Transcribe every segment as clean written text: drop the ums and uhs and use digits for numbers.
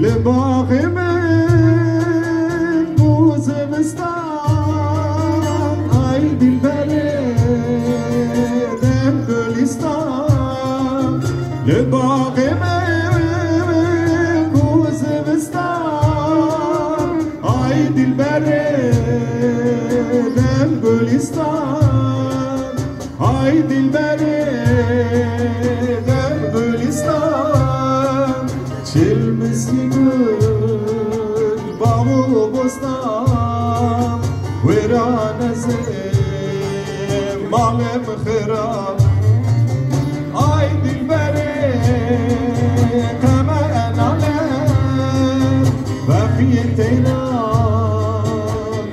لباغ من بوز بستان ای دلبره دم گلستان لباغ من بوز بستان ای دلبره دم گلستان ای دلبره دم گلستان چل مسکی گل باغ و بستان ویران مالم خراب ای دلبره قمر نالم بقی تیران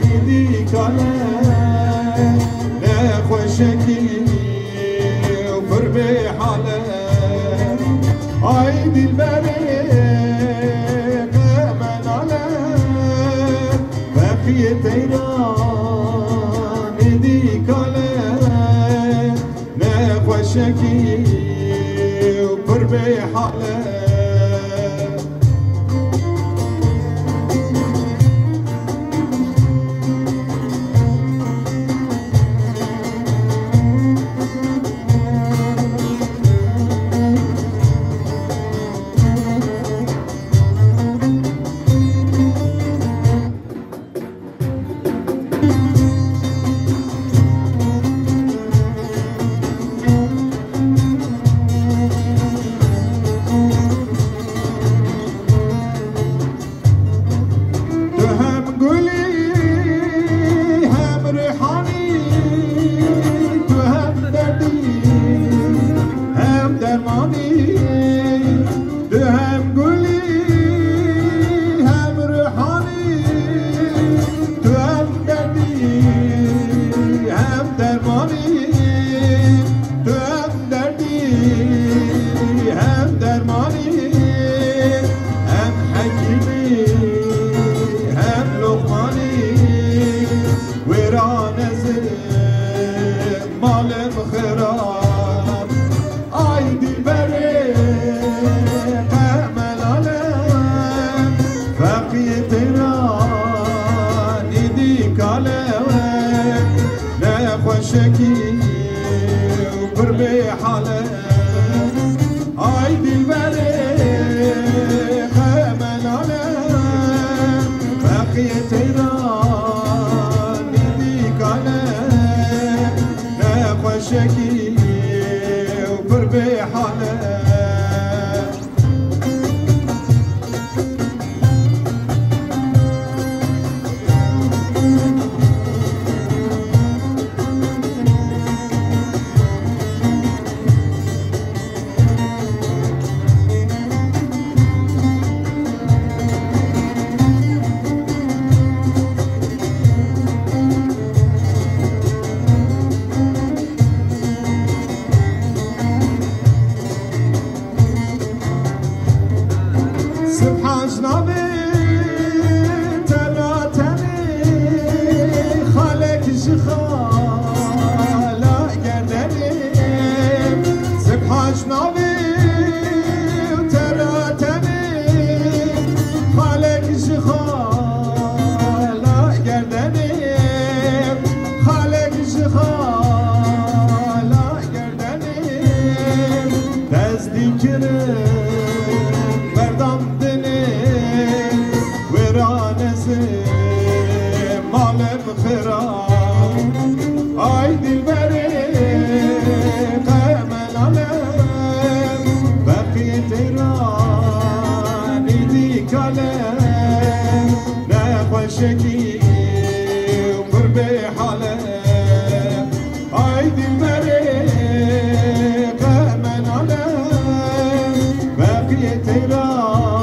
میدی کالم نخوشکی و پر به حالم ای دلبره تیران دی کاله نخوشکی و پر به حاله شكي وبرمي حالة هاي دي البلد خامن على باقي تيران يديك على ناخو شكي وبرمي حالة سبحان جنابي تلاتني خالك شخالا قدني سبحان جنابي تلاتني خالك شخالا قدني خالك شخالا قدني تصديقني مالم خراب آی دلبره قمن علم بقی تیران دی کلم نخوشکی و پر به حالم آی دلبره قمن علم بقی تیران